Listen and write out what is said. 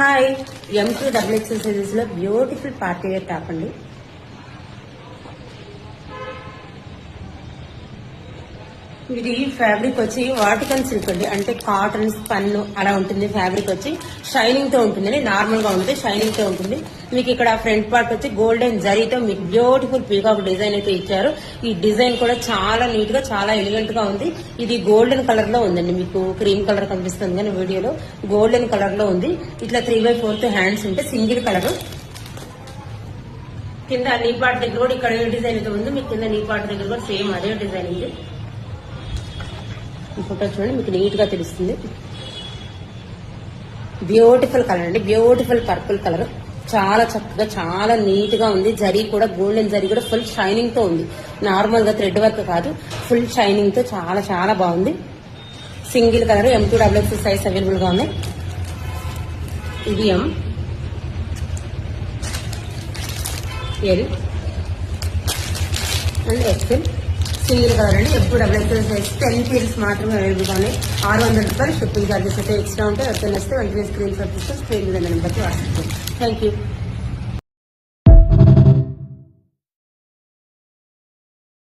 Hi M2 XXL sizes లో beautiful party wear top అండి. ఇది ఫ్యాబ్రిక్ వచ్చి వాటికన్ సిల్క్ అండి, అంటే కాటన్ స్పన్ అలా ఉంటుంది. ఫ్యాబ్రిక్ వచ్చి షైనింగ్ తో ఉంటుంది, నార్మల్ గా ఉంటుంది, షైనింగ్ తో ఉంటుంది. మీకు ఇక్కడ ఫ్రంట్ పార్ట్ వచ్చి గోల్డెన్ జరీతో మీకు బ్యూటిఫుల్ పీకాక్ డిజైన్ అయితే ఇచ్చారు. ఈ డిజైన్ కూడా చాలా నీట్ గా, చాలా ఎలిగెంట్ గా ఉంది. ఇది గోల్డెన్ కలర్ లో ఉందండి, మీకు క్రీమ్ కలర్ కనిపిస్తుంది కానీ వీడియోలో గోల్డెన్ కలర్ లో ఉంది. ఇట్లా 3/4 హ్యాండ్స్ ఉంటే సింగిల్ కలర్. కింద నీ పార్ట్ దగ్గర కూడా ఇక్కడ ఏ డిజైన్ అయితే ఉంది, మీకు కింద నీ పార్ట్ దగ్గర కూడా సేమ్ అదే డిజైన్ ఉంది. ఈ ఫోటో చూడండి, మీకు నీట్ గా తెలుస్తుంది. బ్యూటిఫుల్ కలర్ అండి, బ్యూటిఫుల్ పర్పుల్ కలర్. చాలా చక్కగా, చాలా నీట్ గా ఉంది. జరీ కూడా గోల్డెన్ జరీ కూడా ఫుల్ షైనింగ్ తో ఉంది. నార్మల్ గా థ్రెడ్ వర్క్ కాదు, ఫుల్ షైనింగ్ తో చాలా చాలా బాగుంది. Single colour. M2 XXL size available గా ఉన్నాయి. ఇది M, L and XL. Single colour అండి. M2 XXL సైజ్ 10 పీసెస్ మాత్రమే అవైలబుల్ గా ఉన్నాయి. 600 రూపాయలు. షిప్పింగ్ చార్జెస్ అయితే ఎక్స్ట్రా ఉంటాయి. ఎవరికైనా వస్తే వెంటనే స్క్రీన్ షాట్ తీస్తే స్క్రీన్ మీద నెంబర్కి వాట్సాప్ చేయండి. Thank you.